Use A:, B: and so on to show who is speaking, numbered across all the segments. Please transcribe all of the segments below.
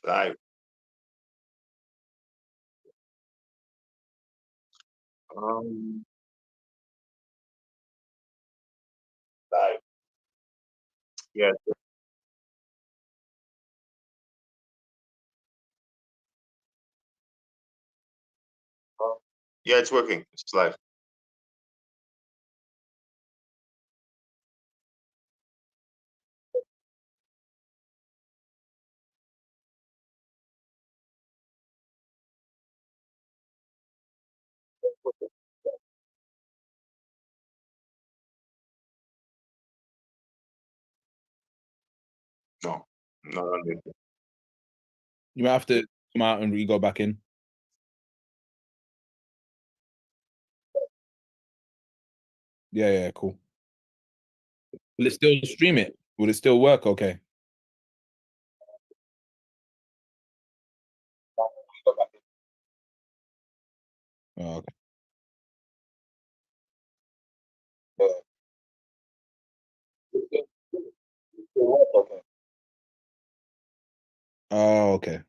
A: Live. Live. Yeah. Yeah, it's working. It's live. No, no.
B: You might have to come out and re-go back in. Yeah, cool. Will it still stream it? Will it still work? Okay. Oh, okay. Oh, okay.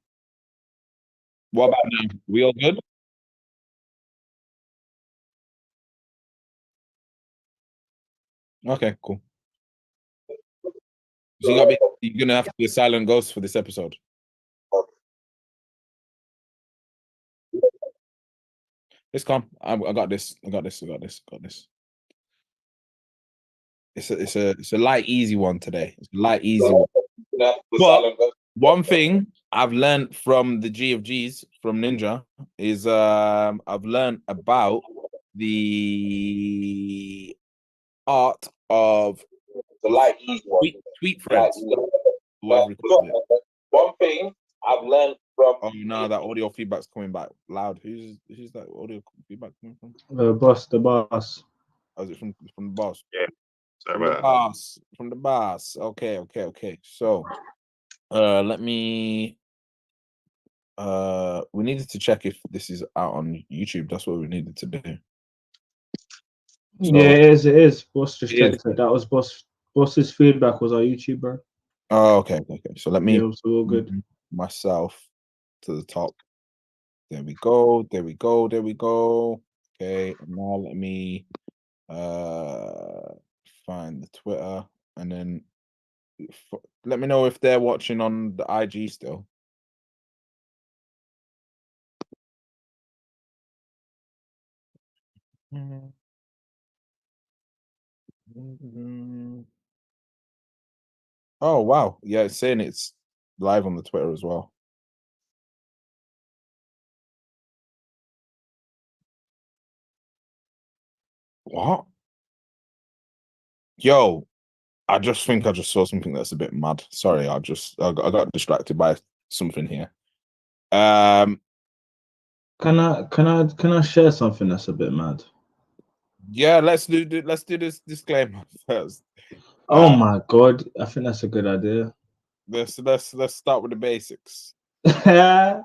B: What about now? We all good? Okay, cool. So you're gonna have to be a silent ghost for this episode. It's calm. I got this. I got this. It's a light, easy one today. It's a light, easy one. But one thing I've learned from the G of G's from Ninja is I've learned about the art of
A: The light, easy one.
B: tweet threads. Whatever you call it.
A: One thing I've learned from.
B: Oh no, that audio feedback's coming back loud. Who's that audio feedback coming from?
C: The boss.
B: Oh, is it from the boss?
A: Yeah. Sorry
B: From the
A: about that.
B: boss. From the boss. Okay. So let me we needed to check if this is out on YouTube. That's what we needed to do. So,
C: yeah, it is. Boss just checked it. That was boss's feedback was our YouTuber.
B: Oh, okay. So let me
C: all good.
B: Myself to the top. There we go. Okay, and now let me find the Twitter and then let me know if they're watching on the IG still. Oh wow, yeah, it's saying it's live on the Twitter as well. What? Yo, I just think I just saw something that's a bit mad. Sorry, I got distracted by something here.
C: Can I share something that's a bit mad?
B: Yeah, let's do this disclaimer first.
C: Oh my god, I think that's a good idea.
B: Let's start with the basics.
C: Yeah,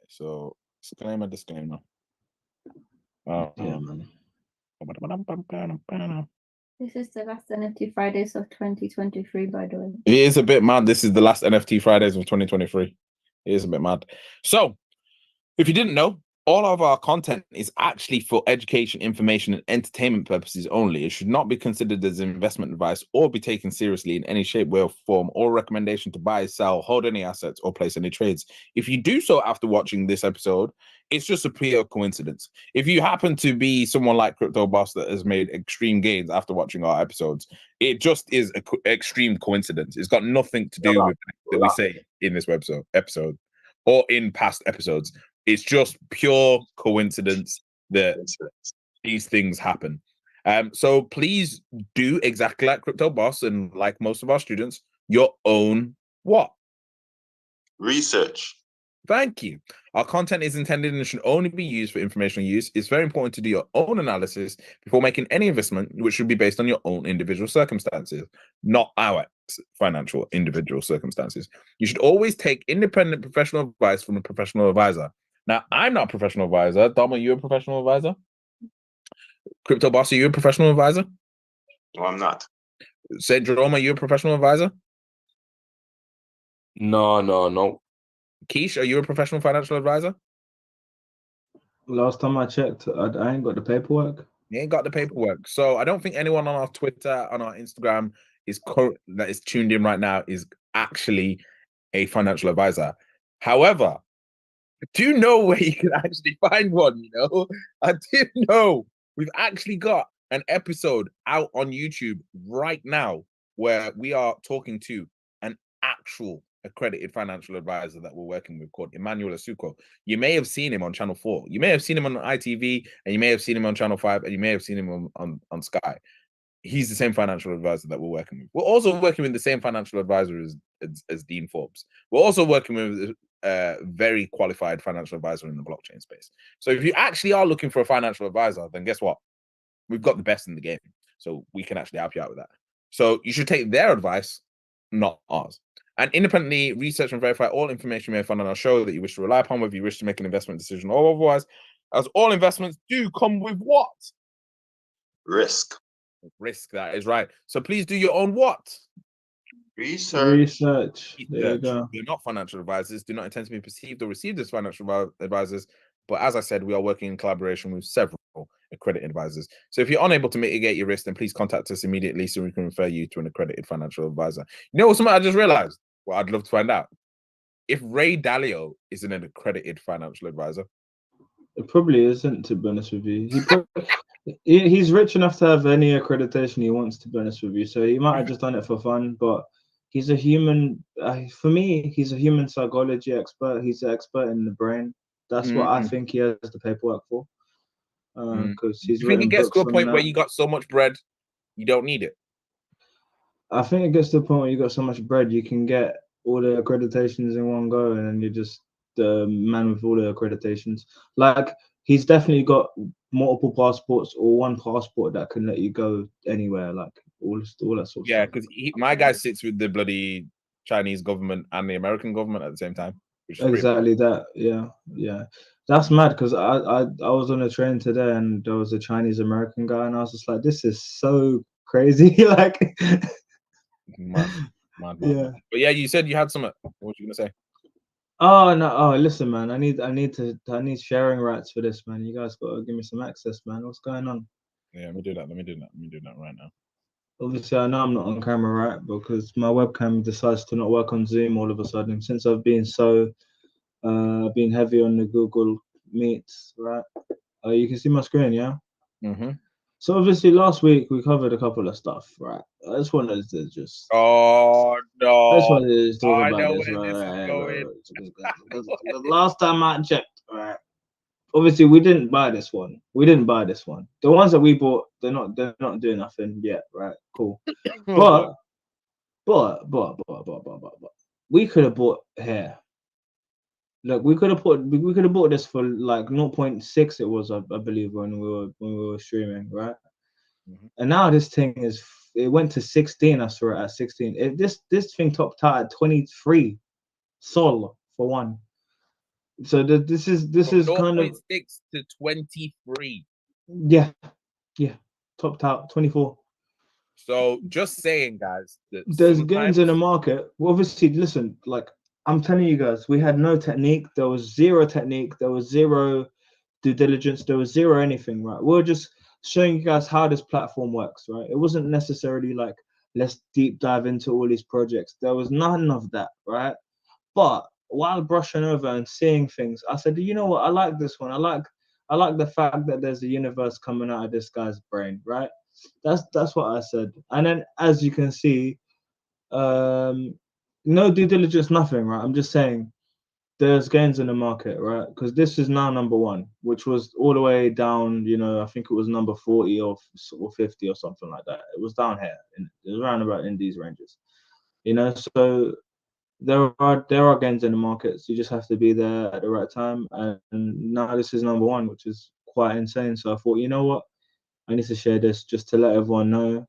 B: so disclaimer.
C: man.
D: This is the last NFT Fridays of 2023, by the way.
B: It is a bit mad. This is the last NFT Fridays of 2023. It is a bit mad. So, if you didn't know, all of our content is actually for education, information, and entertainment purposes only. It should not be considered as investment advice or be taken seriously in any shape, way, or form, or recommendation to buy, sell, hold any assets, or place any trades. If you do so after watching this episode, it's just a pure coincidence. If you happen to be someone like Crypto Boss that has made extreme gains after watching our episodes, it just is an extreme coincidence. It's got nothing to do with that we say in this episode or in past episodes. It's just pure coincidence that these things happen. So please do exactly like Crypto Boss and like most of our students, your own what?
A: Research.
B: Thank you. Our content is intended and should only be used for informational use. It's very important to do your own analysis before making any investment, which should be based on your own individual circumstances, not our financial individual circumstances. You should always take independent professional advice from a professional advisor. Now, I'm not a professional advisor. Dom, are you a professional advisor? Crypto Boss, are you a professional advisor?
A: No, I'm not.
B: Say, Jerome, are you a professional advisor?
E: No.
B: Keish, are you a professional financial advisor?
C: Last time I checked, I ain't got the paperwork.
B: You ain't got the paperwork. So I don't think anyone on our Twitter, on our Instagram that is tuned in right now is actually a financial advisor. However, I do know where you can actually find one, you know? I do know we've actually got an episode out on YouTube right now where we are talking to an actual accredited financial advisor that we're working with called Emmanuel Asuko. You may have seen him on Channel 4. You may have seen him on ITV, and you may have seen him on Channel 5, and you may have seen him on Sky. He's the same financial advisor that we're working with. We're also working with the same financial advisor as Dean Forbes. We're also working with a very qualified financial advisor in the blockchain space. So if you actually are looking for a financial advisor, then guess what? We've got the best in the game. So we can actually help you out with that. So you should take their advice, not ours. And independently research and verify all information you may find on our show that you wish to rely upon, whether you wish to make an investment decision or otherwise, as all investments do come with what?
A: Risk.
B: Risk, that is right. So please do your own what?
C: Research. There you go.
B: We're not financial advisors, do not intend to be perceived or received as financial advisors. But as I said, we are working in collaboration with several accredited advisors. So if you're unable to mitigate your risk, then please contact us immediately so we can refer you to an accredited financial advisor. You know what, something I just realized? Well, I'd love to find out. If Ray Dalio isn't an accredited financial advisor.
C: It probably isn't, to be honest with you. He's rich enough to have any accreditation he wants, to be honest with you. So he might have just done it for fun, but he's a human. For me, he's a human psychology expert. He's an expert in the brain. That's what I think he has the paperwork for. Because he's
B: you think it
C: written
B: gets
C: books
B: to a
C: on
B: point
C: that.
B: where you got so much bread, you don't need it?
C: I think it gets to the point where you got so much bread, you can get all the accreditations in one go, and then you're just the man with all the accreditations. Like, he's definitely got multiple passports or one passport that can let you go anywhere, like all that sort of stuff.
B: Yeah, because my guy sits with the bloody Chinese government and the American government at the same time.
C: Exactly that. Yeah. That's mad, because I was on a train today and there was a Chinese American guy, and I was just like, this is so crazy. Like,
B: mad.
C: Yeah.
B: But yeah, you said you had some. What were you gonna say?
C: Oh no! Oh, listen, man. I need sharing rights for this, man. You guys gotta give me some access, man. What's going on?
B: Yeah, let me do that right now.
C: Obviously, I know I'm not on camera, right? Because my webcam decides to not work on Zoom all of a sudden. Since I've been been heavy on the Google Meets, right? You can see my screen, yeah. So obviously, last week we covered a couple of stuff, right? I just wanted to just.
B: Oh no!
C: I just wanted to talk
B: I
C: about
B: know
C: this,
B: where this is
C: right?
B: going.
C: Because last time I checked, right? Obviously, we didn't buy this one. The ones that we bought, they're not doing nothing yet, right? Cool. But we could have bought hair. Look, we could have bought this for like 0.6. It was, I believe, when we were streaming, right? And now this thing it went to 16. I saw it at 16. This thing topped out at 23 sol for one. So this is kind of
B: 6 to 23.
C: Yeah, topped out 24.
B: So just saying, guys, that
C: there's gains in the market. Well, obviously, listen, like I'm telling you guys, we had no technique. There was zero technique. There was zero due diligence. There was zero anything, right? We're just showing you guys how this platform works, right? It wasn't necessarily like, let's deep dive into all these projects. There was none of that, right? But while brushing over and seeing things, I said, you know what? I like this one. I like the fact that there's a universe coming out of this guy's brain, right? That's what I said. And then, as you can see, no due diligence, nothing, right? I'm just saying there's gains in the market, right? Because this is now number one, which was all the way down, I think it was number 40 or 50 or something like that. It was down here. It was around about in these ranges, so there are gains in the markets. You just have to be there at the right time. And now this is number one, which is quite insane. So I thought, you know what? I need to share this just to let everyone know.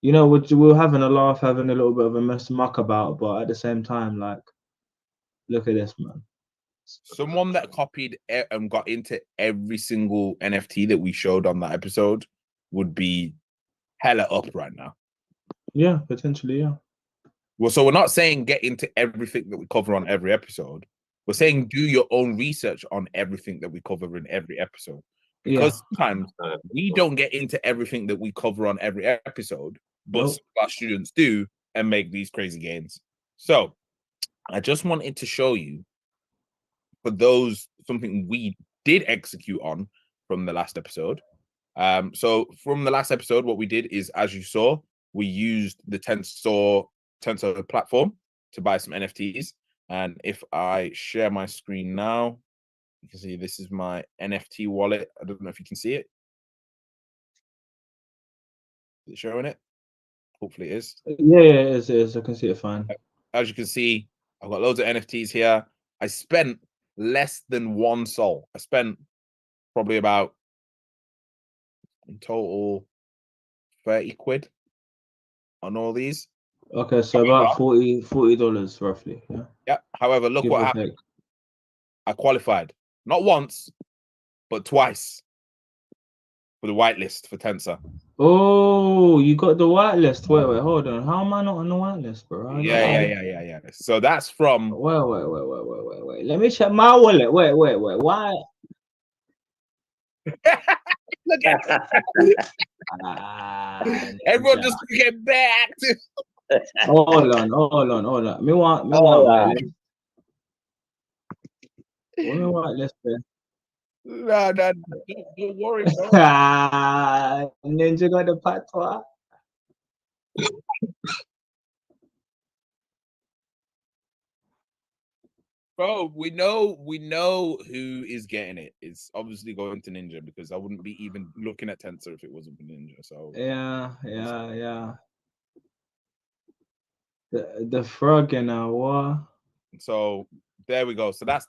C: We're having a laugh, having a little bit of a muck about, but at the same time, like, look at this, man.
B: Someone that copied and got into every single NFT that we showed on that episode would be hella up right now.
C: Yeah, potentially, yeah.
B: Well, so we're not saying get into everything that we cover on every episode. We're saying do your own research on everything that we cover in every episode. Because sometimes we don't get into everything that we cover on every episode, but
C: Nope.
B: some of our students do and make these crazy gains. So I just wanted to show you, for those, something we did execute on from the last episode. So from the last episode, what we did is, as you saw, we used the Tensor platform to buy some NFTs. And if I share my screen now, you can see this is my NFT wallet. I don't know if you can see it. Is it showing it? Hopefully it is.
C: Yeah, it is. I can see it fine.
B: As you can see, I've got loads of NFTs here. I spent less than one sol. I spent probably about, in total, 30 quid on all these.
C: Okay, so about $40 roughly. Yeah.
B: Yeah. However, look
C: Give
B: what
C: or
B: happened.
C: take.
B: I qualified not once, but twice for the whitelist for Tensor.
C: Oh, you got the whitelist. Wait, hold on. How am I not on the whitelist, bro?
B: Yeah. So that's from.
C: Wait. Let me check my wallet. Wait. Why?
B: Look at everyone just get back to.
C: Hold on. Me want whitelist. What me whitelist there?
B: No, don't worry, bro.
C: Ninja got the patois.
B: Bro, we know who is getting it. It's obviously going to Ninja, because I wouldn't be even looking at Tensor if it wasn't for Ninja. So
C: Yeah. The frog in a what?
B: So there we go. So that's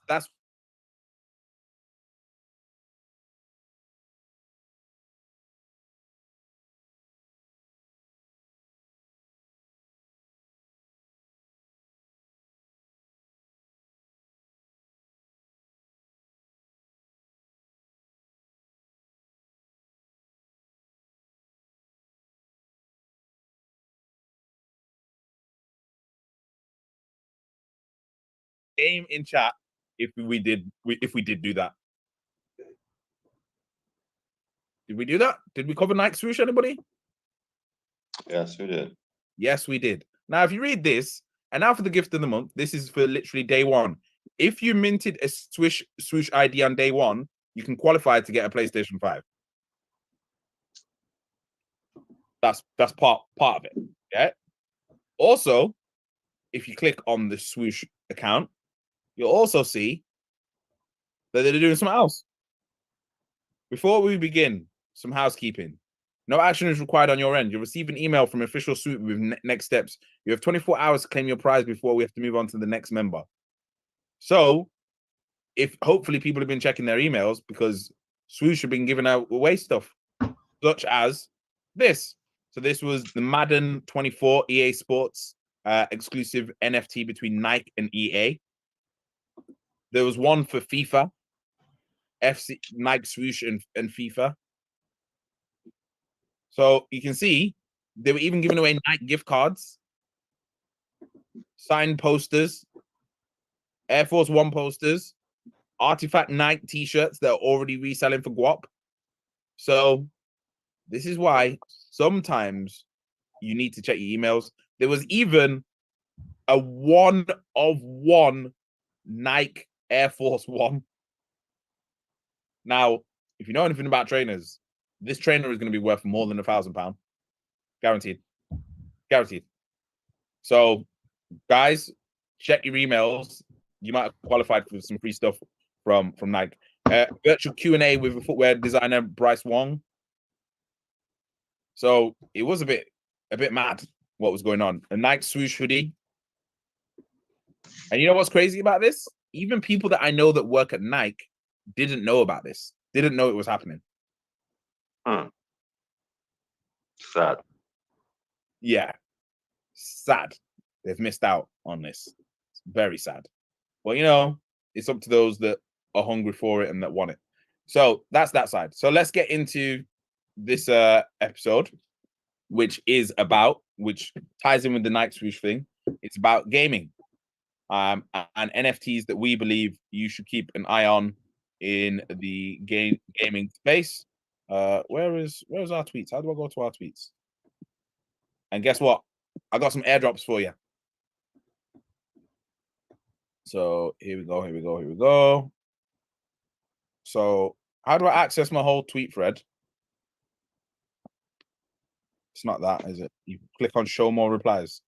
B: game in chat if we did do that. Did we do that? Did we cover Nike swoosh, anybody?
A: Yes, we did.
B: Yes, we did. Now, if you read this, and now for the gift of the month, this is for literally day one. If you minted a swoosh ID on day one, you can qualify to get a PlayStation 5. That's part of it. Yeah. Also, if you click on the swoosh account, you'll also see that they're doing something else. Before we begin, some housekeeping. No action is required on your end. You'll receive an email from Official Swoop with next steps. You have 24 hours to claim your prize before we have to move on to the next member. So, if hopefully people have been checking their emails, because Swoosh have been giving away stuff, such as this. So this was the Madden 24 EA Sports exclusive NFT between Nike and EA. There was one for FIFA, FC Nike Swoosh and FIFA. So you can see they were even giving away Nike gift cards, signed posters, Air Force One posters, Artifact Nike t-shirts that are already reselling for guap. So this is why sometimes you need to check your emails. There was even a 1-of-1 Nike Air Force One. Now, if you know anything about trainers, this trainer is going to be worth more than £1,000. Guaranteed. So, guys, check your emails. You might have qualified for some free stuff from Nike. Virtual Q&A with a footwear designer, Bryce Wong. So it was a bit mad what was going on. A Nike swoosh hoodie. And you know what's crazy about this? Even people that I know that work at Nike didn't know about this. Didn't know it was happening.
A: Sad.
B: Yeah. Sad. They've missed out on this. It's very sad. Well, you know, It's up to those that are hungry for it and that want it. So that's that side. So let's get into this episode, which ties in with the Night Swoosh thing. It's about gaming, and NFTs that we believe you should keep an eye on in the gaming space. Where's our tweets? How do I go to our tweets? And guess what? I got some airdrops for you. So here we go. So how do I access my whole tweet thread? It's not that, is it? You click on show more replies.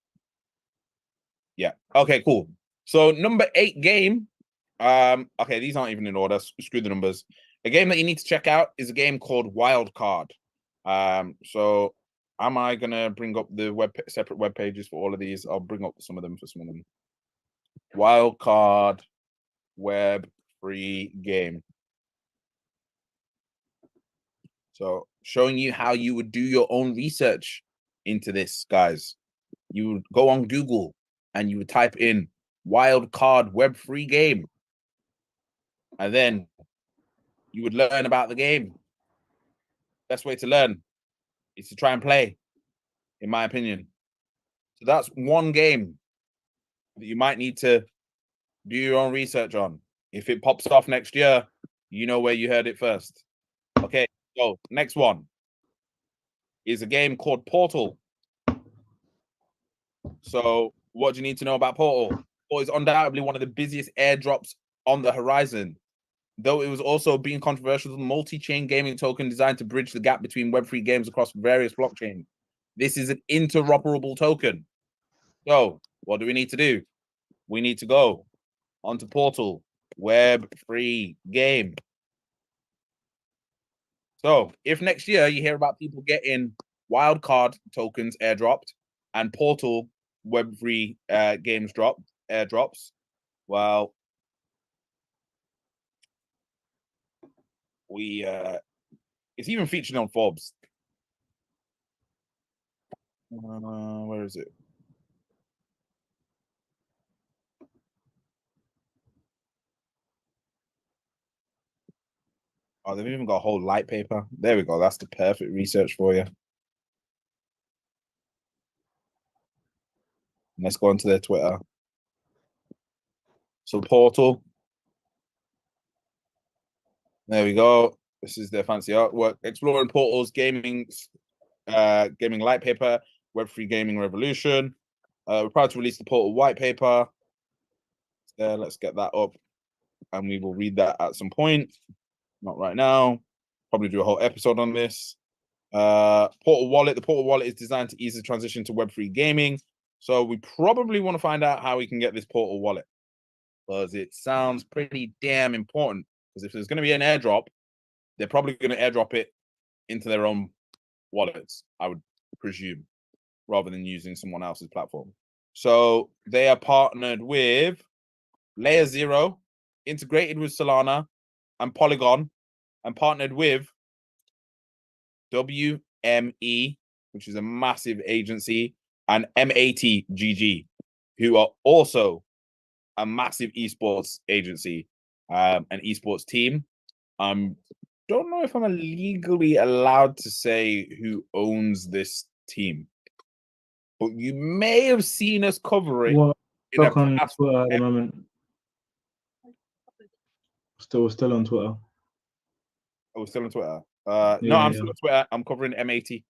B: Yeah. Okay, cool. So number 8 game. Okay, these aren't even in order. Screw the numbers. A game that you need to check out is a game called Wild Card. So am I gonna bring up the separate web pages for all of these? I'll bring up some of them for some of them. Wild Card web free game. So showing you how you would do your own research into this, guys. You would go on Google and you would type in Wild Card web free game. And then you would learn about the game. Best way to learn is to try and play, in my opinion. So that's one game that you might need to do your own research on. If it pops off next year, you know where you heard it first. Okay, so next one is a game called Portal. So what do you need to know about Portal? Portal is undoubtedly one of the busiest airdrops on the horizon. Though it was also being controversial, multi-chain gaming token designed to bridge the gap between Web3 games across various blockchains. This is an interoperable token. So what do we need to do? We need to go onto Portal, Web3 game. So if next year you hear about people getting wildcard tokens airdropped and Portal Web3 games airdrops, well, it's even featured on Forbes. Where is it? Oh, they've even got a whole light paper. There we go. That's the perfect research for you. Let's go onto their Twitter. So Portal. There we go. This is their fancy artwork. Exploring Portal's gaming light paper, Web3 gaming revolution. We're proud to release the Portal white paper. Let's get that up, and we will read that at some point. Not right now. Probably do a whole episode on this. Portal Wallet. The Portal Wallet is designed to ease the transition to Web3 gaming. So we probably want to find out how we can get this Portal Wallet, because it sounds pretty damn important. Because if there's going to be an airdrop, they're probably going to airdrop it into their own wallets, I would presume, rather than using someone else's platform. So they are partnered with Layer 0, integrated with Solana and Polygon, and partnered with WME, which is a massive agency, and MATGG, who are also a massive esports agency, an esports team. Don't know if I'm legally allowed to say who owns this team, but you may have seen us cover it.
C: Well,
B: in a
C: on
B: past
C: Twitter at the moment. Still on Twitter.
B: Oh, still on Twitter. No, I'm still on Twitter. I'm covering MAT.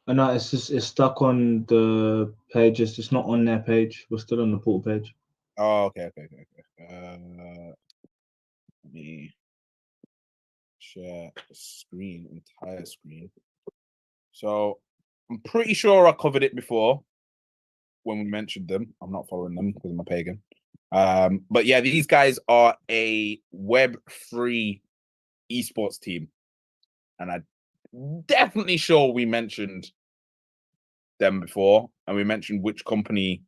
C: I know it's stuck on the page. It's just not on their page. We're still on the Portal page.
B: Oh, okay. Let me share the screen, entire screen. So I'm pretty sure I covered it before when we mentioned them. I'm not following them because I'm a pagan. But yeah, these guys are a Web3 esports team, and I'm definitely sure we mentioned them before, and we mentioned which company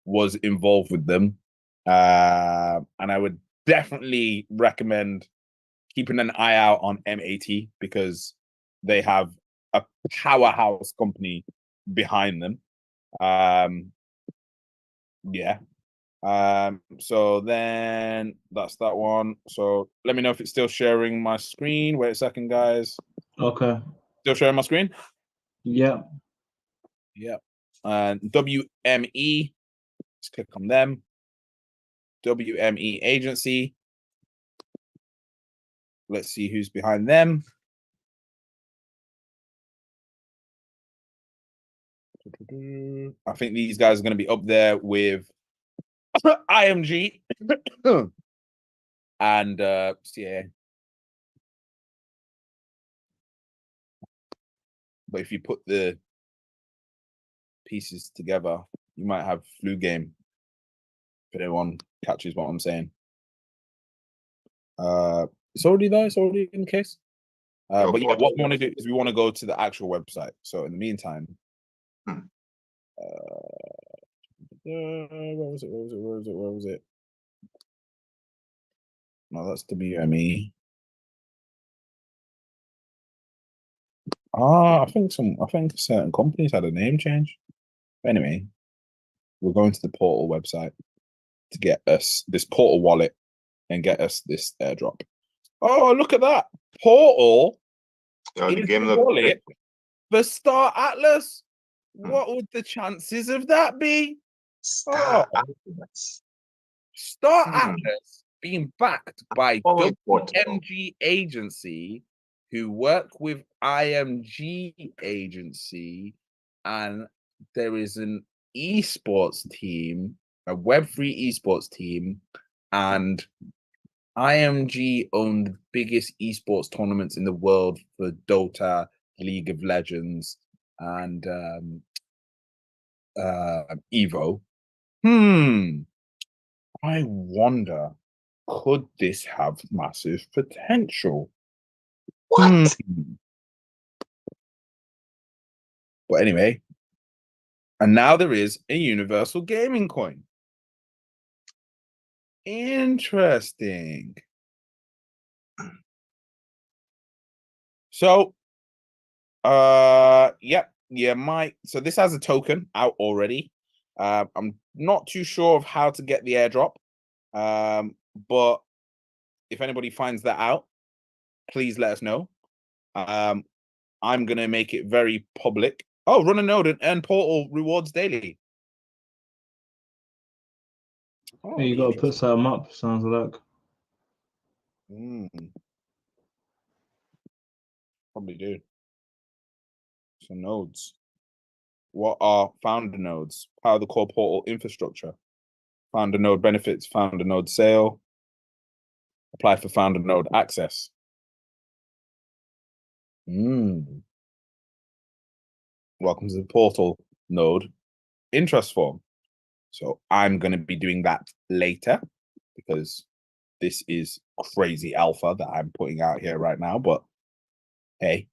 B: was involved with them. And I would definitely recommend keeping an eye out on MAT, because they have a powerhouse company behind them. Yeah. So then that's that one. So let me know if it's still sharing my screen. Wait a second, guys.
C: Okay.
B: Still sharing my screen?
C: Yeah.
B: Yeah. And WME. Let's click on them. WME agency. Let's see who's behind them. I think these guys are going to be up there with IMG and CAA. But if you put the pieces together, you might have flu game. If anyone catches what I'm saying. It's already there. It's already in the case. But yeah, what we want to do is we want to go to the actual website. So in the meantime, where was it? No, that's WME. I think certain companies had a name change. Anyway, we're going to the Portal website to get us this Portal wallet and get us this airdrop. Oh, look at that! Portal is the wallet for Star Atlas. What would the chances of that be? Star Atlas being backed by WMG agency, who work with IMG agency, and there is an esports team, a Web3 esports team, and IMG own the biggest esports tournaments in the world for Dota, League of Legends, and Evo. I wonder, could this have massive potential? What? But anyway, and now there is a universal gaming coin. Interesting. So, Mike. So this has a token out already. I'm not too sure of how to get the airdrop. But if anybody finds that out, please let us know. I'm gonna make it very public. Oh, run a node and earn Portal rewards daily.
C: Oh, you gotta put some up, sounds like.
B: Probably do. So nodes. What are founder nodes? Power the core portal infrastructure. Founder node benefits, founder node sale. Apply for founder node access. Welcome to the portal node interest form. So I'm going to be doing that later because this is crazy alpha that I'm putting out here right now. But hey,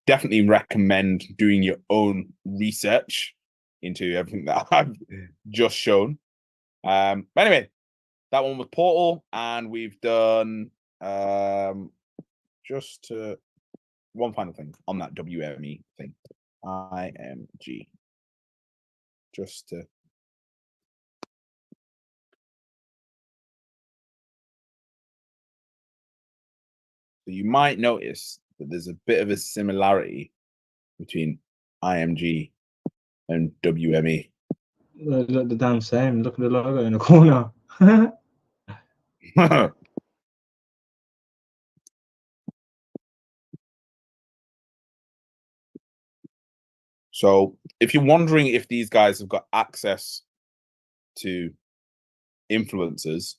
B: definitely recommend doing your own research into everything that I've just shown. But anyway, that one was Portal, and we've done just one final thing on that WME thing. IMG. Just to so you might notice that there's a bit of a similarity between IMG and WME.
C: They look the damn same. Look at the logo in the corner.
B: So if you're wondering if these guys have got access to influencers,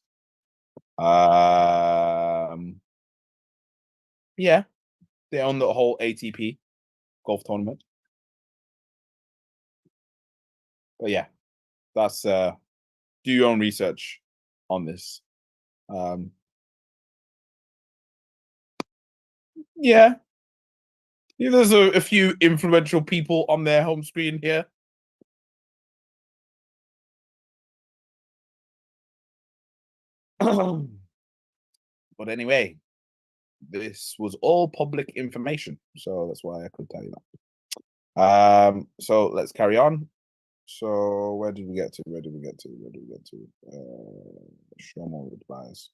B: yeah, they own the whole ATP golf tournament. But yeah, that's do your own research on this. Yeah, there's a few influential people on their home screen here. But anyway, this was all public information, so that's why I could tell you that. So let's carry on. So where did we get to? Show more advice.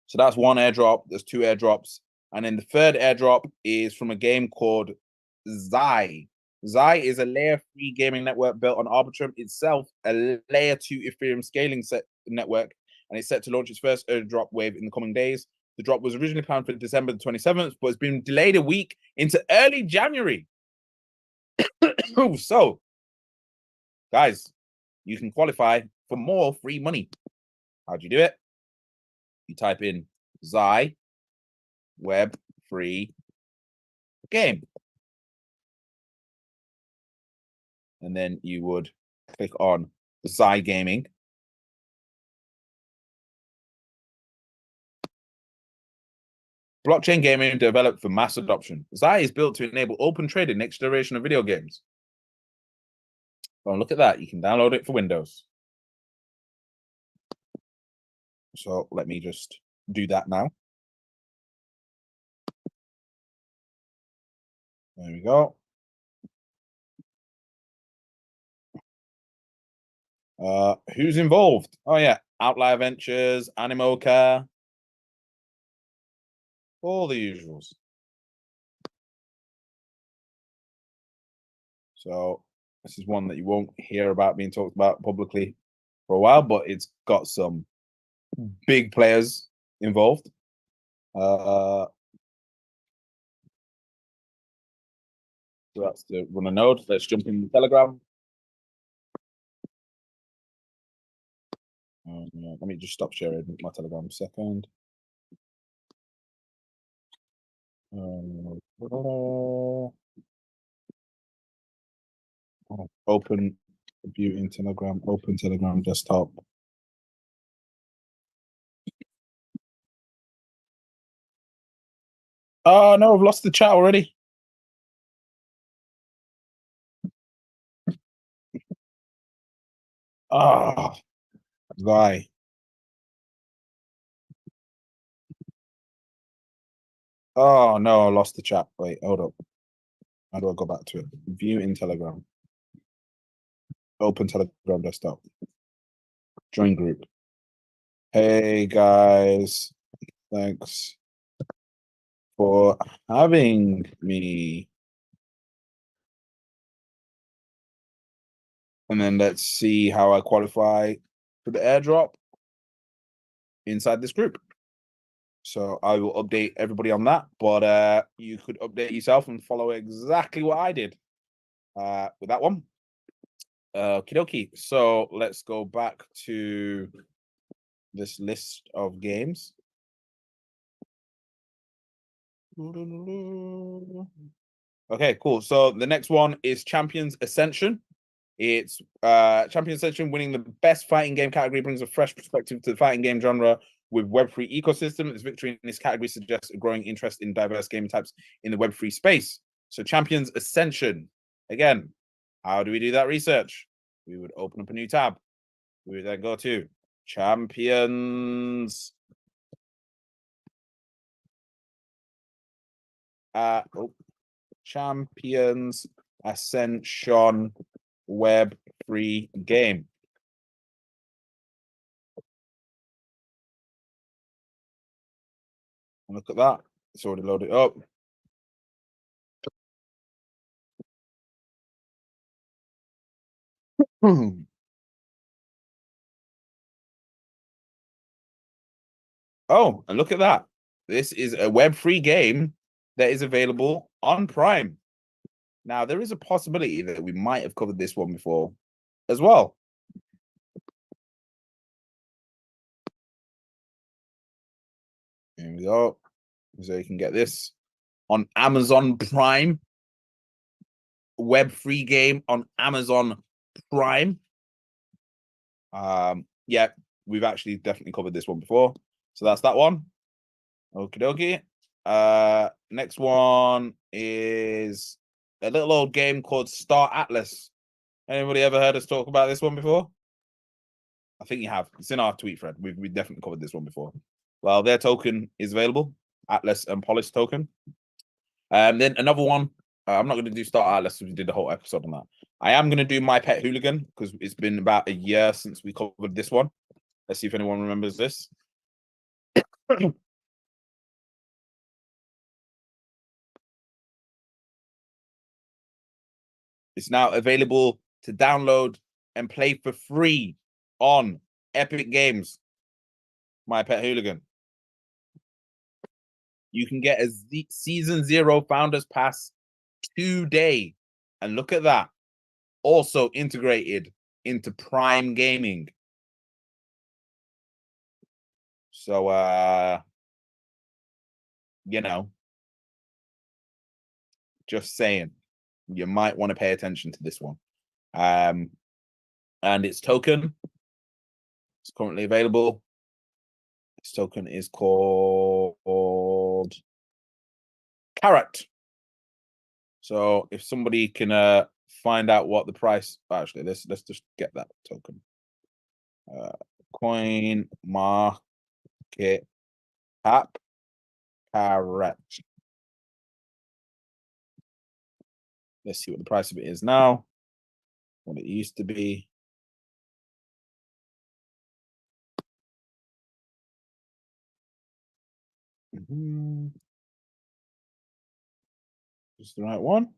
B: So that's one airdrop. There's two airdrops. And then the third airdrop is from a game called Zai. Zai is a layer 3 gaming network built on Arbitrum itself, a layer 2 Ethereum scaling network, and it's set to launch its first airdrop wave in the coming days. The drop was originally planned for December the 27th, but it's been delayed a week into early January. So, guys, you can qualify for more free money. How do you do it? You type in Zai Web Free Game. And then you would click on Zai Gaming. Blockchain gaming developed for mass adoption. Zai is built to enable open trading next generation of video games. Oh, look at that. You can download it for Windows. So let me just do that now. There we go. Who's involved? Oh yeah, Outlier Ventures, Animoca, all the usuals. So this is one that you won't hear about being talked about publicly for a while, but it's got some big players involved. So that's to run a node. Let's jump in Telegram. Let me just stop sharing my Telegram a second. Open view in Telegram, open Telegram desktop. Oh no, I've lost the chat already. Ah, why? Oh no, I lost the chat. Wait, hold up. How do I go back to it? View in Telegram. Open Telegram desktop. Join group. Hey guys, thanks for having me. And then let's see how I qualify for the airdrop inside this group. So I will update everybody on that, but you could update yourself and follow exactly what I did with that one. Okie dokie. So let's go back to this list of games. Okay, cool. So the next one is Champions Ascension. It's Champions Ascension winning the best fighting game category brings a fresh perspective to the fighting game genre with Web3 ecosystem. Its victory in this category suggests a growing interest in diverse gaming types in the Web3 space. So Champions Ascension. Again, how do we do that research? We would open up a new tab. We would then go to Champions. Champions Ascension Web3 game. And look at that. It's already loaded up. Oh, and look at that. This is a Web3 game that is available on Prime. Now, there is a possibility that we might have covered this one before as well. Here we go. So you can get this on Amazon Prime. Web3 game on Amazon Prime. Yeah, we've actually definitely covered this one before. So that's that one. Okie dokie. Next one is a little old game called Star Atlas. Anybody ever heard us talk about this one before? I think you have. It's in our tweet thread. We've definitely covered this one before. Well, their token is available, Atlas and Polis token. Then another one I'm not going to do Star Atlas. We did the whole episode on that. I am going to do My Pet Hooligan because it's been about a year since we covered this one. Let's see if anyone remembers this. It's now available to download and play for free on Epic Games. My Pet Hooligan. You can get a Season 0 Founders Pass today. And look at that. Also integrated into Prime Gaming. So, you know, just saying, you might want to pay attention to this one. And its token is currently available. This token is called Carrot. So if somebody can find out what the price, actually, let's just get that token. Coin market cap Carrot. Let's see what the price of it is now. What it used to be. Is the right one?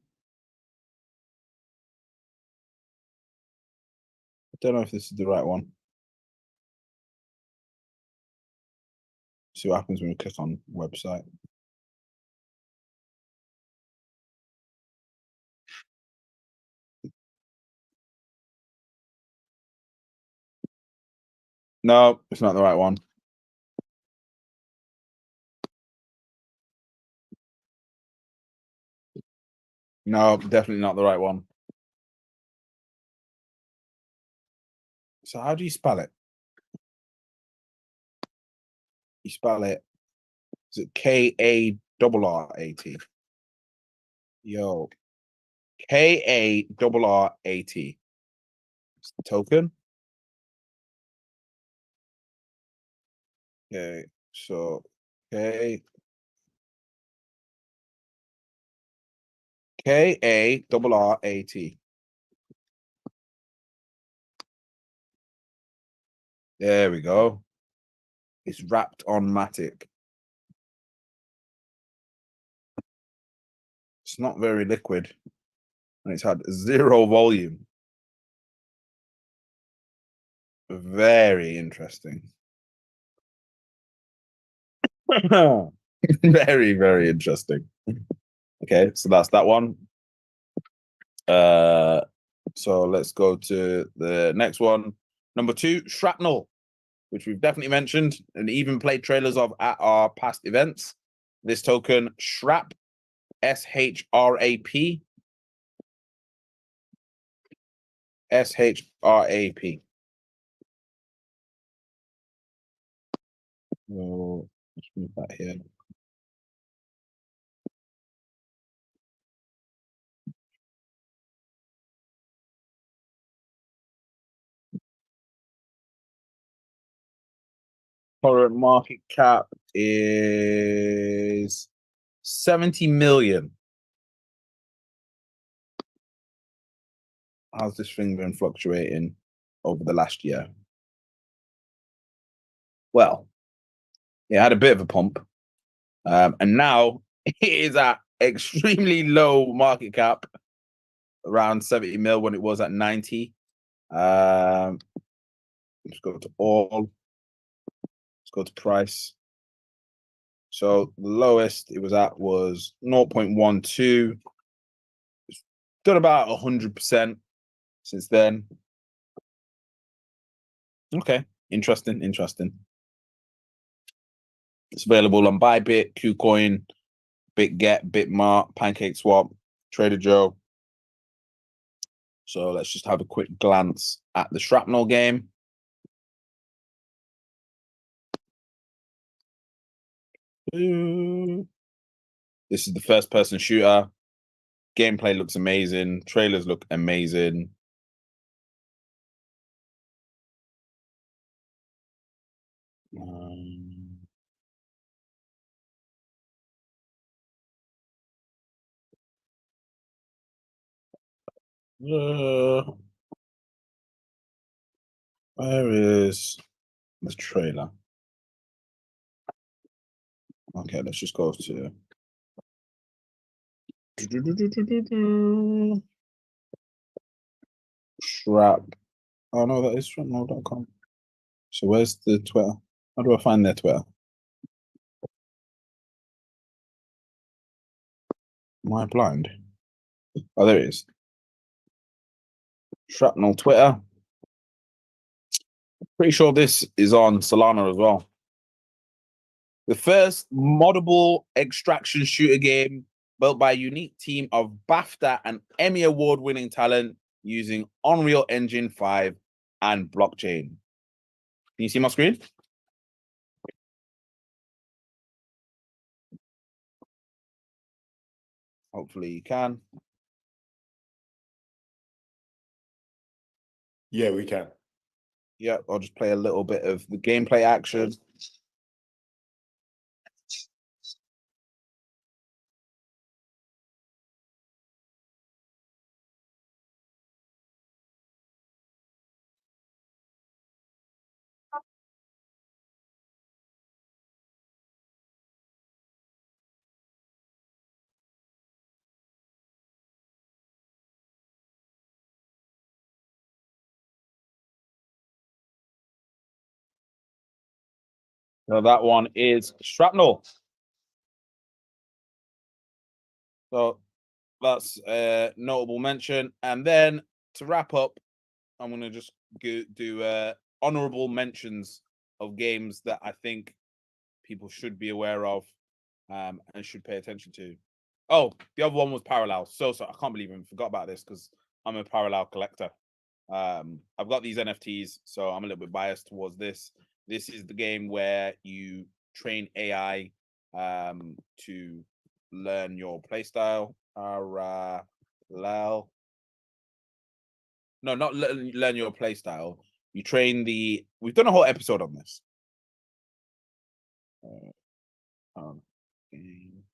B: I don't know if this is the right one. See what happens when we click on website. No, it's not the right one. No, definitely not the right one. So how do you spell it? You spell it, is it K-A-R-R-A-T? Yo, K-A-R-R-A-T. It's the token. Okay, so K-A-R-R-A-T. There we go. It's wrapped on Matic. It's not very liquid. And it's had 0 volume. Very interesting. Very, very interesting. Okay, so that's that one. So let's go to the next one. Number 2, Shrapnel, which we've definitely mentioned and even played trailers of at our past events. This token, Shrap, S-H-R-A-P. S-H-R-A-P. So let's move that here. Current market cap is 70 million. How's this thing been fluctuating over the last year? Well, it had a bit of a pump. And now it is at extremely low market cap, around 70 mil when it was at 90. Let's go to all. Let's go to price. So the lowest it was at was 0.12. It's done about 100% since then. Okay, interesting. It's available on Bybit, KuCoin, BitGet, Bitmart, PancakeSwap, Trader Joe. So let's just have a quick glance at the Shrapnel game. This is the first-person shooter. Gameplay looks amazing. Trailers look amazing. Where is the trailer? Okay, let's just go to Shrap. Oh no, that is shrapnel.com. So where's the Twitter? How do I find their Twitter? Am I blind? Oh, there it is. Shrapnel Twitter. Pretty sure this is on Solana as well. The first moddable extraction shooter game built by a unique team of BAFTA and Emmy award-winning talent using Unreal Engine 5 and blockchain. Can you see my screen? Hopefully you can.
A: Yeah, we can.
B: Yeah, I'll just play a little bit of the gameplay action. So that one is Shrapnel. So that's a notable mention. And then to wrap up, I'm going to just do honorable mentions of games that I think people should be aware of and should pay attention to. Oh, the other one was Parallel. So I can't believe I forgot about this because I'm a Parallel collector. I've got these NFTs, so I'm a little bit biased towards this. This is the game where you train AI to learn your playstyle. Parallel. No, not learn your playstyle. You train the. We've done a whole episode on this. Game.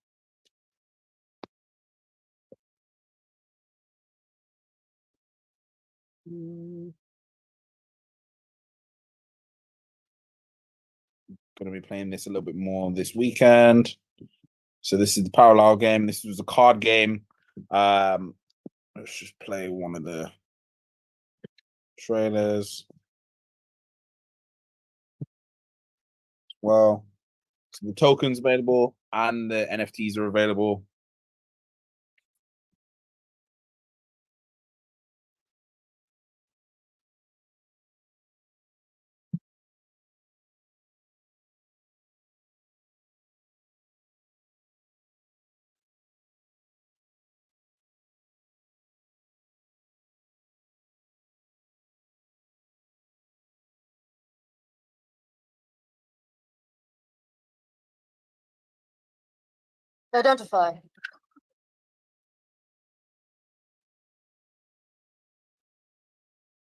B: Going to be playing this a little bit more this weekend. So this is the Parallel game. This was a card game. Let's just play one of the trailers. Well, so the tokens available and the NFTs are available.
E: Identify.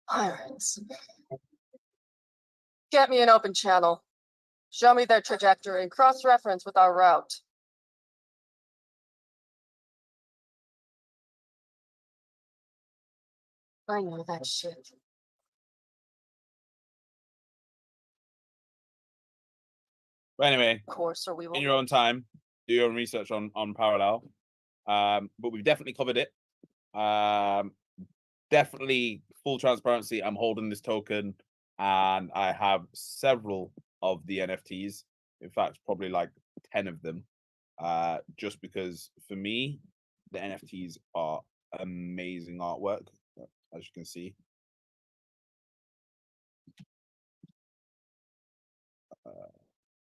E: Pirates. Get me an open channel. Show me their trajectory. Cross-reference with our route. I know that shit.
B: But anyway,
E: Of course, or we will.
B: in your own time, do your own research on Parallel. But we've definitely covered it. Definitely full transparency. I'm holding this token, and I have several of the NFTs. In fact, probably like 10 of them. Just because for me, the NFTs are amazing artwork, as you can see.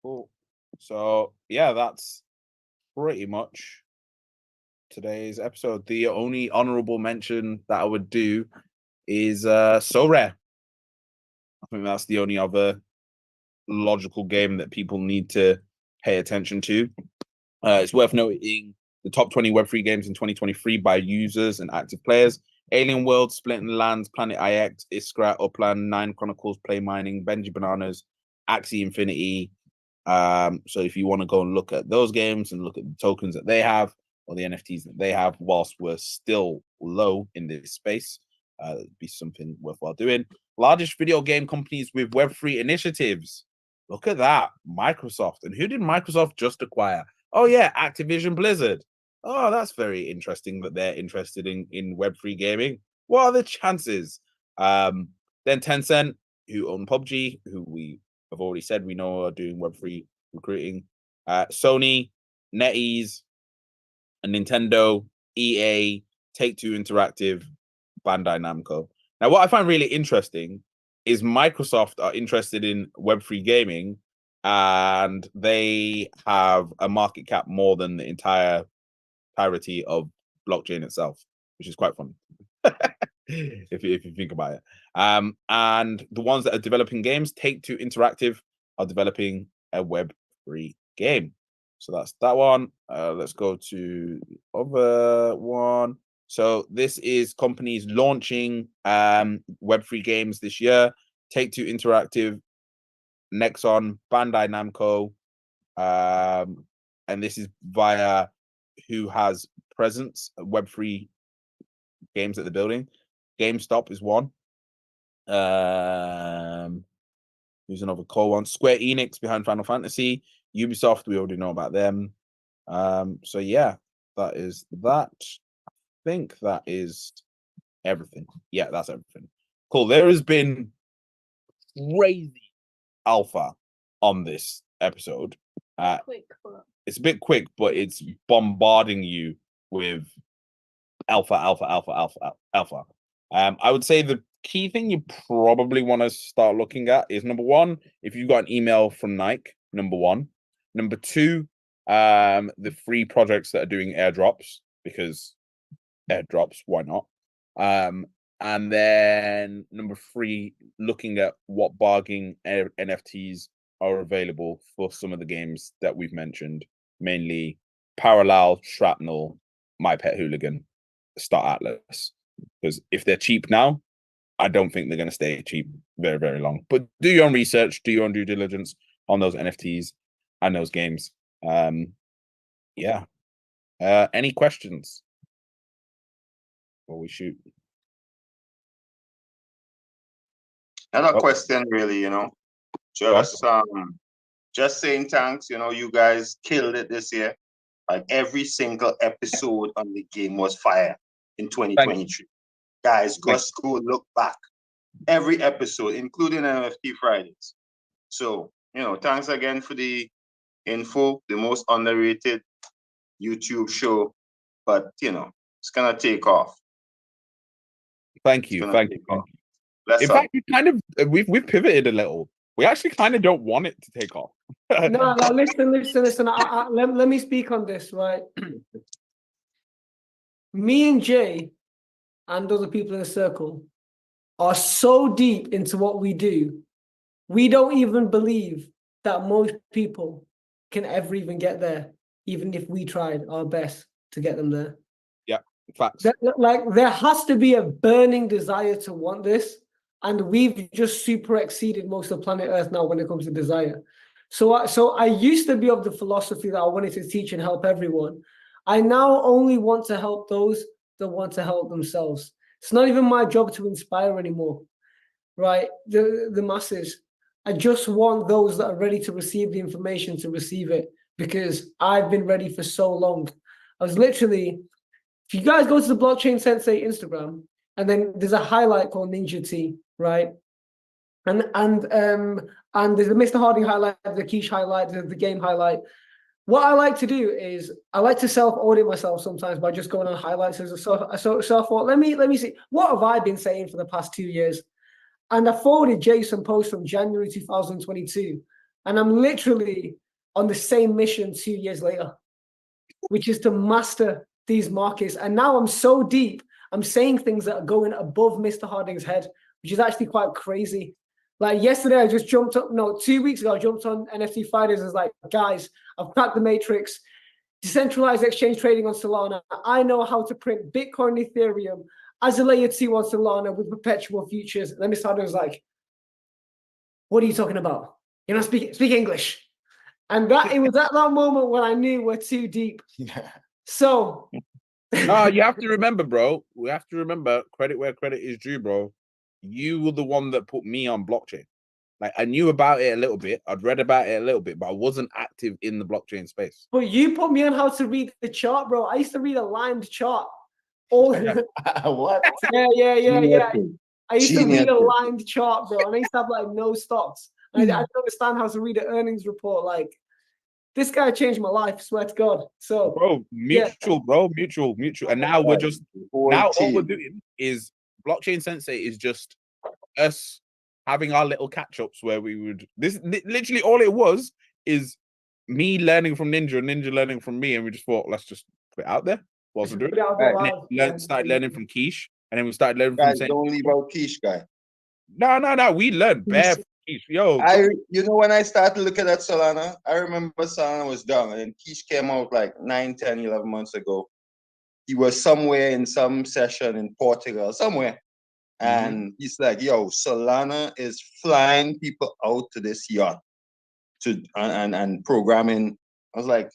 B: Cool. So yeah, that's pretty much today's episode. The only honorable mention that I would do is So Rare. I think that's the only other logical game that people need to pay attention to. It's worth noting the top 20 Web3 games in 2023 by users and active players: Alien World, Splitting Lands, Planet IX, Iskra, Upland, Nine Chronicles, Play Mining, Benji Bananas, Axie Infinity. So if you want to go and look at those games and look at the tokens that they have or the NFTs that they have, whilst we're still low in this space, It'd be something worthwhile doing. Largest video game companies with Web3 initiatives. Look at that, Microsoft. And who did Microsoft just acquire? Oh yeah, Activision Blizzard. Oh, that's very interesting that they're interested in Web3 gaming. What are the chances? Then Tencent, who own PUBG, who we have already said we know are doing Web3 recruiting. Sony, NetEase, Nintendo, EA, Take-Two Interactive, Bandai Namco. Now, what I find really interesting is Microsoft are interested in Web3 gaming, and they have a market cap more than the entirety of blockchain itself, which is quite funny. if you think about it. And the ones that are developing games, Take-Two Interactive, are developing a Web3 game. So that's that one. Let's go to the other one. So this is companies launching Web3 games this year. Take-Two Interactive, Nexon, Bandai Namco, and this is via who has presence Web3 games at the building. GameStop is one. Who's another cool one? Square Enix behind Final Fantasy. Ubisoft, we already know about them. So yeah, that is that. I think that is everything. Yeah, that's everything. Cool. There has been crazy alpha on this episode.
D: Quick, but
B: It's a bit quick, but it's bombarding you with alpha. I would say the key thing you probably want to start looking at is, number one, if you've got an email from Nike, number one. Number two, the free projects that are doing airdrops, because airdrops, why not? And then number three, looking at what bargaining NFTs are available for some of the games that we've mentioned, mainly Parallel, Shrapnel, My Pet Hooligan, Star Atlas. Because if they're cheap now, I don't think they're going to stay cheap very, very long. But do your own research, do your own due diligence on those NFTs and those games. Yeah. Any questions before we shoot?
A: Another
B: Oh.
A: question, really, just saying thanks. You guys killed it this year. Like every single episode on the game was fire in 2023. Guys, just go look back. Every episode, including NFT Fridays. So, thanks again for the info, the most underrated YouTube show, but it's gonna take off.
B: Thank you. In fact, we've pivoted a little. We actually kind of don't want it to take off.
F: No, listen. Let me speak on this, right? Me and Jay and other people in the circle are so deep into what we do, we don't even believe that most people can ever even get there, even if we tried our best to get them there.
B: Yeah, facts.
F: There has to be a burning desire to want this, and we've just super exceeded most of planet Earth now when it comes to desire. So I used to be of the philosophy that I wanted to teach and help everyone. I now only want to help those that want to help themselves. It's not even my job to inspire anymore, right? The masses. I just want those that are ready to receive the information to receive it, because I've been ready for so long. I was literally, if you guys go to the Blockchain Sensei Instagram, and then there's a highlight called Ninja T, right? And there's the Mr. Harding highlight, the Quiche highlight, the game highlight. What I like to do is I like to self-audit myself sometimes by just going on highlights. So I thought, let me see, what have I been saying for the past 2 years? And I forwarded Jason post from January 2022, and I'm literally on the same mission 2 years later, which is to master these markets. And now I'm so deep, I'm saying things that are going above Mr. Harding's head, which is actually quite crazy. Like yesterday, I just jumped up. No, 2 weeks ago, I jumped on NFT Fridays. I was like, guys, I've cracked the matrix. Decentralized exchange trading on Solana. I know how to print Bitcoin, Ethereum as a layer 2 on Solana with perpetual futures. And then Mr. Harding was like, what are you talking about? You're not speak English. And it was at that moment when I knew we're too deep. So
B: No, you have to remember, bro. We have to remember credit where credit is due, bro. You were the one that put me on blockchain. Like, I knew about it a little bit. I'd read about it a little bit, but I wasn't active in the blockchain space.
F: But you put me on how to read the chart, bro. I used to read a lined chart. Oh,
A: What?
F: yeah. I used to read a
A: Genius.
F: lined chart, bro, and I used to have like no stocks. I didn't understand how to read an earnings report. Like, this guy changed my life, swear to God. So,
B: Bro, mutual, bro, mutual. And now we're just now all we're doing is blockchain Sensei is just us having our little catch-ups where we would literally all it was is me learning from Ninja and Ninja learning from me, and we just thought, let's just put it out there. What's we doing? Started learning from Quiche, and then we started learning
A: Guys,
B: from
A: don't leave out Quiche, guy.
B: No. We learned bare Quiche. Yo,
A: you know, when I started looking at Solana, I remember Solana was down, and Quiche came out like 9, 10, 11 months ago. He was somewhere in some session in Portugal, somewhere. And he's like, yo, Solana is flying people out to this yacht and programming. I was like,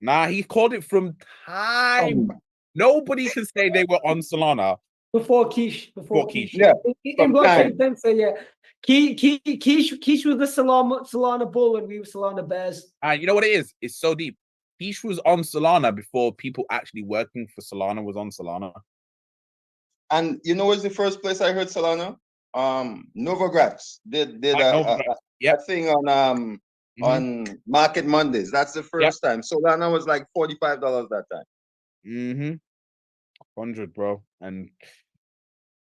B: Nah, he called it from time. Nobody can say they were on Solana.
F: Before Quiche. Before Quiche.
A: Yeah.
F: In blockchain Sensei, yeah. Quiche was the Solana bull and we were Solana bears.
B: And you know what it is? It's so deep. Quiche was on Solana before people actually working for Solana was on Solana.
A: And you know what's the first place I heard Solana? Novogratz did a thing on Market Mondays. That's the first time. Solana was like $45 that time.
B: 100, bro. And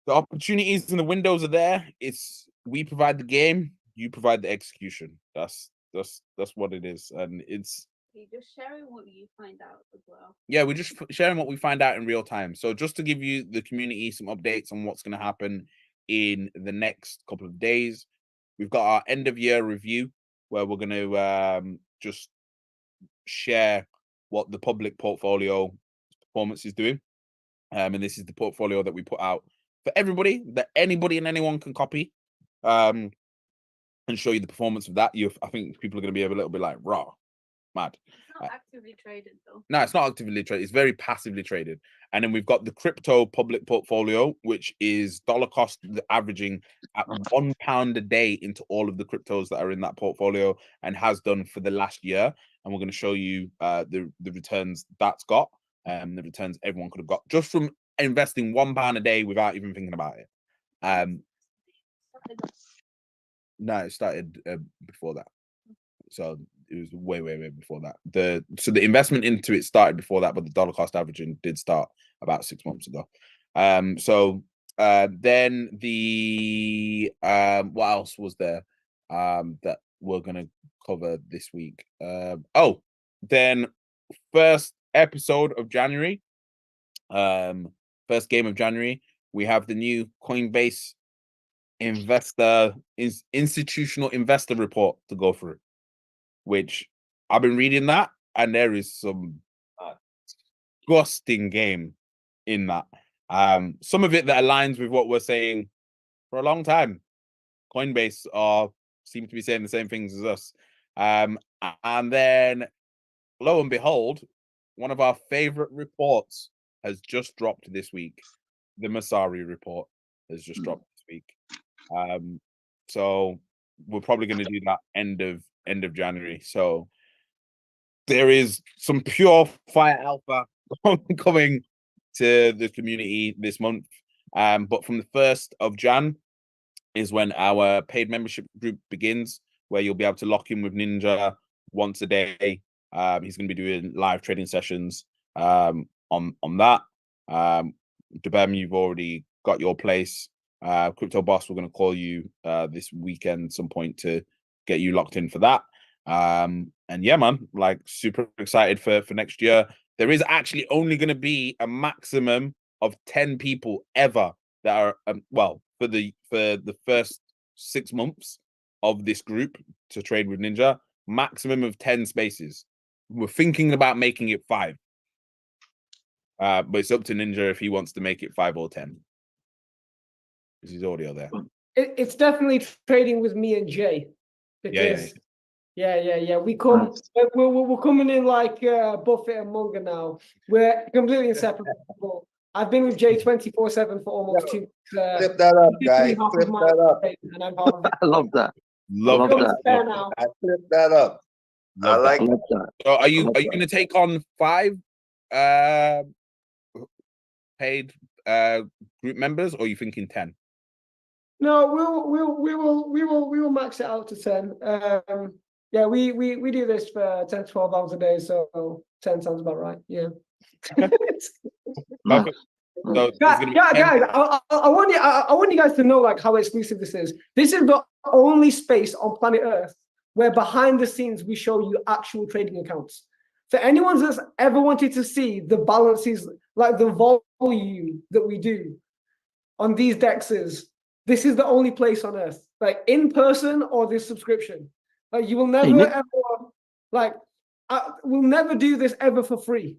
B: the opportunities and the windows are there. We provide the game, you provide the execution. That's what it is. And it's
D: just sharing what you find out as well.
B: Yeah, we're just sharing what we find out in real time. So just to give you the community some updates on what's going to happen in the next couple of days, we've got our end of year review where we're going to just share what the public portfolio performance is doing. And this is the portfolio that we put out for everybody, that anybody and anyone can copy, and show you the performance of that. I think people are going to be a little bit like, raw, mad.
D: It's not actively traded though.
B: No, it's not actively traded. It's very passively traded. And then we've got the crypto public portfolio, which is dollar cost averaging at £1 a day into all of the cryptos that are in that portfolio and has done for the last year. And we're going to show you the returns that's got, the returns everyone could have got just from investing £1 a day without even thinking about it. No, it started before that. So it was way before that. The investment into it started before that, but the dollar cost averaging did start about 6 months ago. Then the what else was there that we're gonna cover this week? Then first episode of January, first game of January, we have the new Coinbase institutional investor report to go through, which I've been reading that, and there is some disgusting game in that. Some of it that aligns with what we're saying for a long time. Coinbase seem to be saying the same things as us. And then, lo and behold, one of our favorite reports has just dropped this week. The Masari report has just dropped this week. So we're probably going to do that end of January. So there is some pure fire alpha coming to the community this month. But from the 1st of Jan is when our paid membership group begins, where you'll be able to lock in with Ninja once a day. He's going to be doing live trading sessions on that. Debem, you've already got your place. Crypto Boss, we're going to call you this weekend some point to get you locked in for that. And yeah, man, like super excited for next year. There is actually only going to be a maximum of 10 people ever that are for the first 6 months of this group to trade with Ninja. Maximum of 10 spaces. We're thinking about making it 5. But it's up to Ninja if he wants to make it 5 or 10. Because he's already there.
F: It's definitely trading with me and Jay. Because Yeah. We come. We're coming in like Buffett and Munger now. We're completely inseparable. I've been with Jay 24/7 for almost 2 weeks.
A: Flip that up, guys.
F: half of
A: Flip
F: my
A: that up.
F: life, and I'm half of it.
G: I love that.
B: Love
G: love
B: that.
G: that.
F: Fair now.
A: I flip that up. I
B: Love
A: like
G: I love that.
B: So are you
G: love
B: going to take on 5 paid group members, or are you thinking 10?
F: No, we will max it out to 10. Yeah, we do this for 10 to 12 hours a day, so 10 sounds about right. Yeah.
G: Nice.
B: So
F: Guys, I want you guys to know like how exclusive this is. This is the only space on planet Earth where behind the scenes we show you actual trading accounts. For anyone that's ever wanted to see the balances, like the volume that we do on these dexes, this is the only place on Earth, like in person or this subscription. Like you will never ever like we'll never do this ever for free.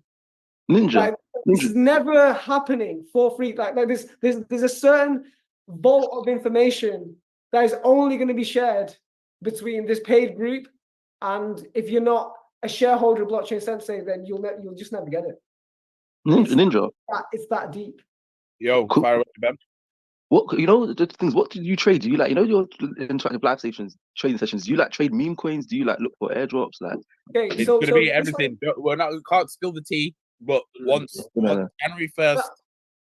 G: Ninja.
F: Like, this is never happening for free. Like there's a certain vault of information that is only going to be shared between this paid group, and if you're not a shareholder of Blockchain Sensei, then you'll just never get it.
G: Ninja.
F: It's that deep.
B: Yo,
G: Cool.
B: fire away, Ben.
G: What the things? What did you trade? Do you like your interactive live stations, trading sessions? Do you like trade meme coins? Do you like look for airdrops? Like
F: Okay,
B: It's
F: so
B: going to be everything. We can't spill the tea, but once January 1st.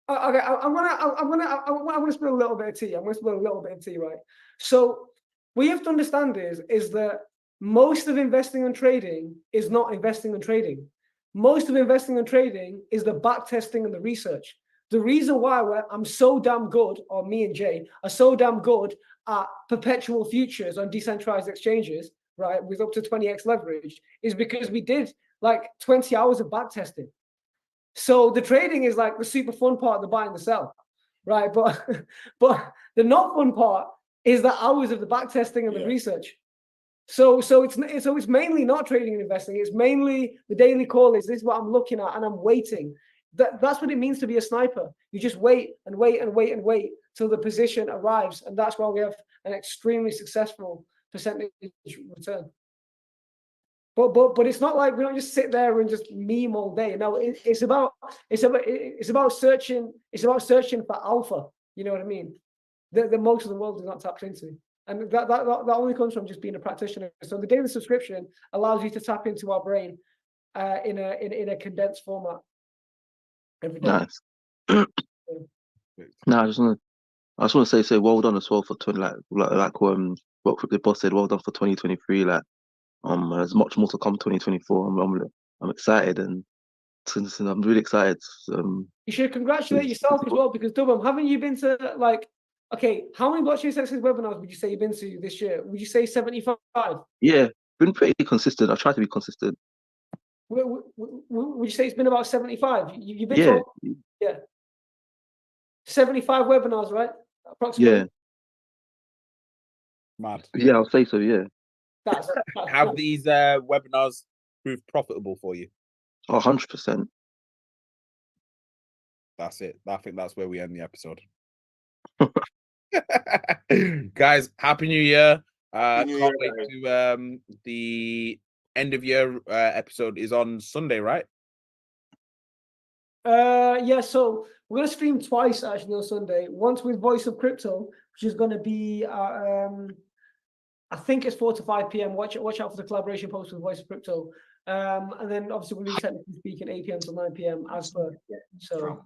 F: Okay, I'm gonna spill a little bit of tea. I'm gonna spill a little bit of tea, right? So what you have to understand is that most of investing and trading is not investing and trading. Most of investing and trading is the back testing and the research. The reason why I'm so damn good, or me and Jay are so damn good at perpetual futures on decentralized exchanges, right, with up to 20x leverage, is because we did like 20 hours of back testing. So the trading is like the super fun part, the buy and the sell, right? But the not fun part is the hours of the back testing and the research. So it's mainly not trading and investing. It's mainly the daily call. This is what I'm looking at, and I'm waiting. That's what it means to be a sniper. You just wait and wait and wait and wait till the position arrives, and that's why we have an extremely successful percentage return. But it's not like we don't just sit there and just meme all day. No, it's about searching. It's about searching for alpha. You know what I mean? That most of the world is not tapped into, and that only comes from just being a practitioner. So the daily subscription allows you to tap into our brain in a condensed format. Every day.
G: nice. No, I just want to say well done as well for 20 what the boss said. Well done for 2023. Like there's much more to come 2024. I'm excited and I'm really excited.
F: You should congratulate yourself as well, because Dubham, haven't you been to how many Blockchain Sensei webinars would you say you've been to this year? Would you say 75?
G: Yeah, been pretty consistent. I try to be consistent.
F: Would you say it's been about 75? You've been to 75 webinars, right? Approximately.
G: Yeah.
B: Mad.
G: Yeah, I'll say so. Yeah.
F: That's
B: Have these webinars proved profitable for you?
G: 100%.
B: That's it. I think that's where we end the episode. Guys, happy New Year. Can't wait to the end of year episode is on Sunday, right?
F: Yeah, so we're gonna stream twice actually on Sunday. Once with Voice of Crypto, which is gonna be I think it's 4 to 5 p.m. Watch out for the collaboration post with Voice of Crypto. And then obviously we'll be technically speaking 8 p.m. to 9 p.m. as per. So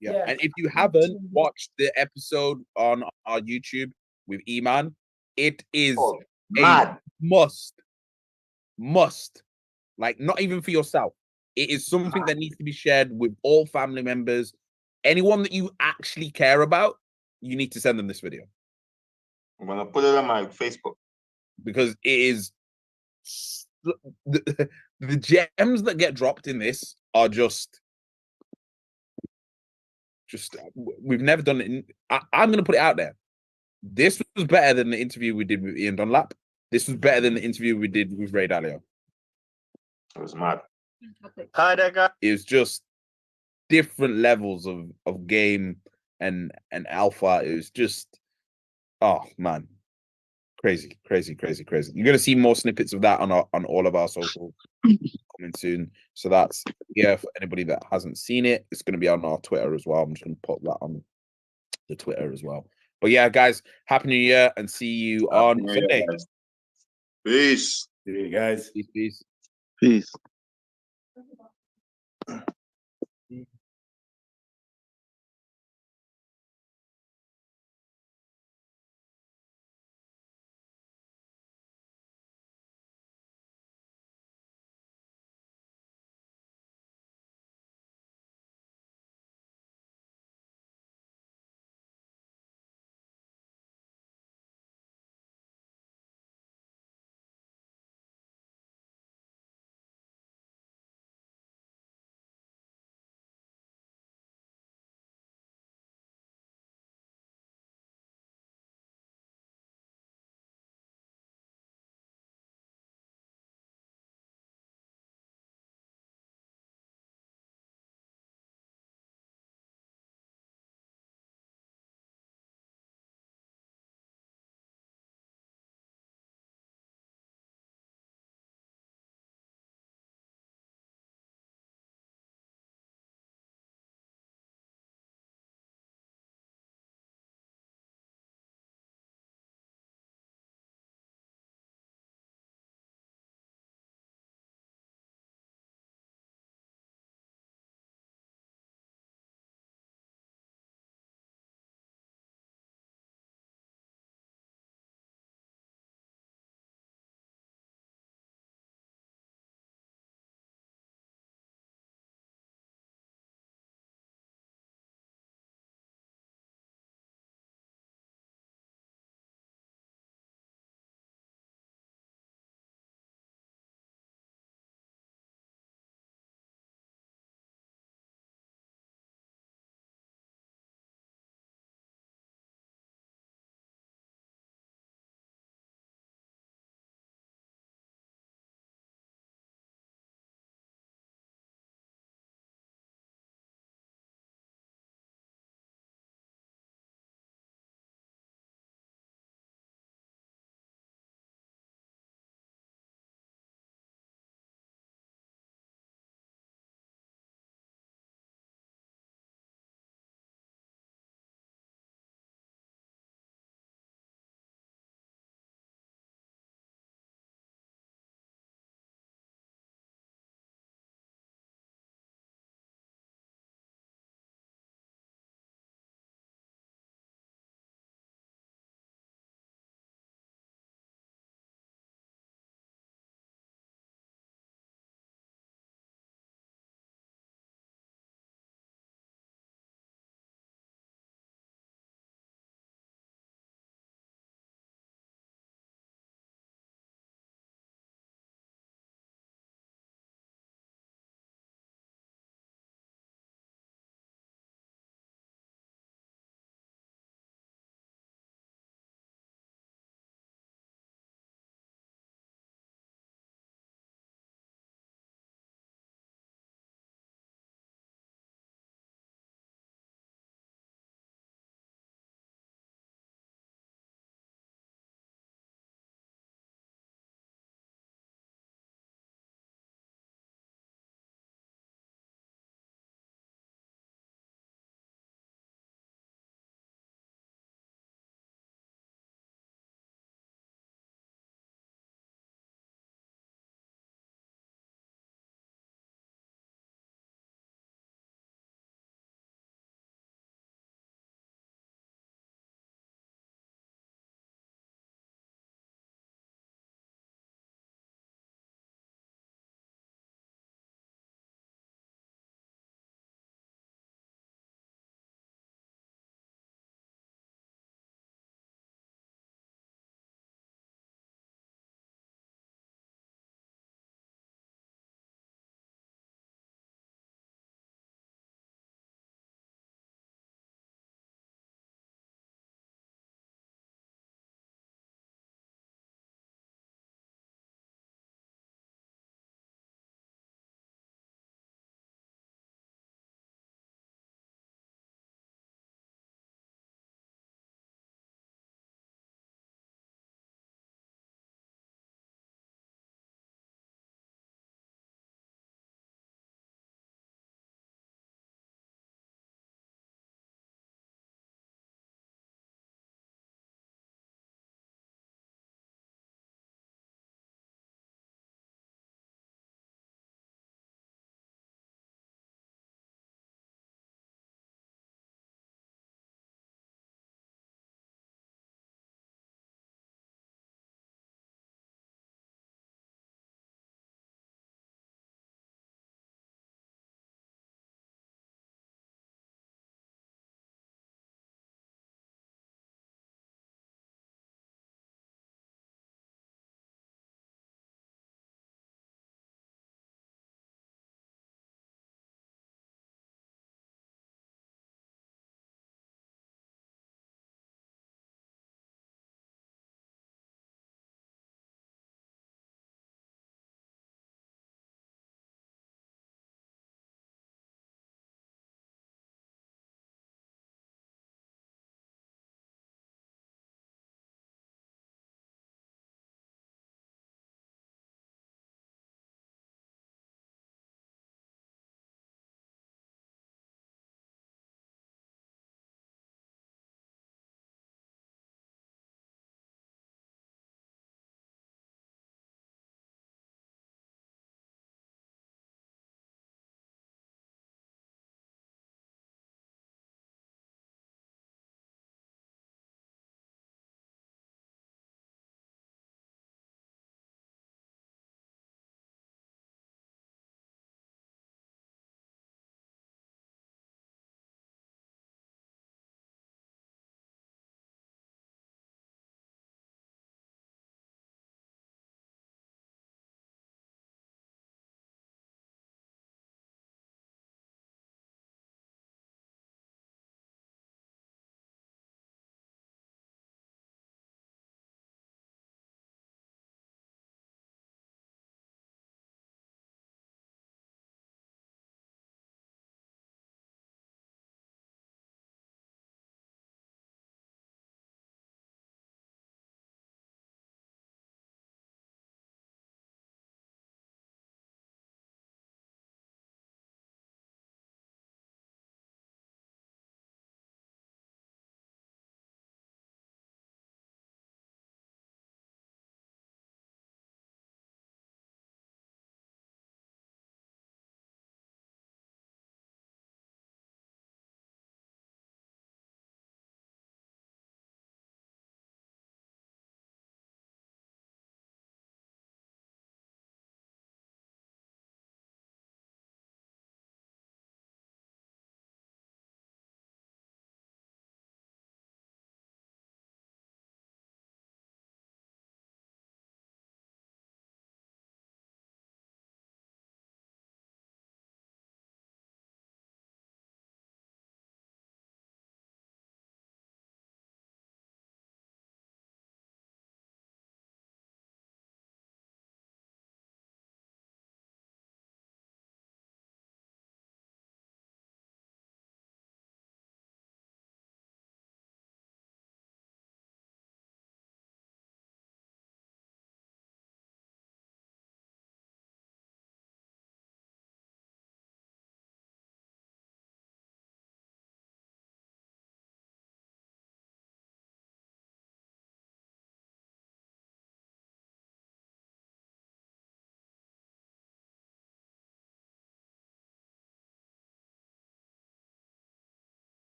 B: yeah. And if you haven't watched the episode on our YouTube with Iman, it is a must. Like, not even for yourself. It is something that needs to be shared with all family members. Anyone that you actually care about, you need to send them this video.
A: I'm gonna put it on my Facebook.
B: Because it is the gems that get dropped in this are just we've never done it. I'm going to put it out there. This was better than the interview we did with Ian Dunlap. This was better than the interview we did with Ray Dalio.
A: It was mad.
E: Hi there, guys.
B: It's just different levels of game and alpha. It was just, oh man. Crazy. You're gonna see more snippets of that on all of our social coming soon. So that's for anybody that hasn't seen it. It's gonna be on our Twitter as well. I'm just gonna put that on the Twitter as well. But yeah, guys, happy New Year and see you on Sunday.
A: Peace.
B: See you guys. Peace.
G: Peace.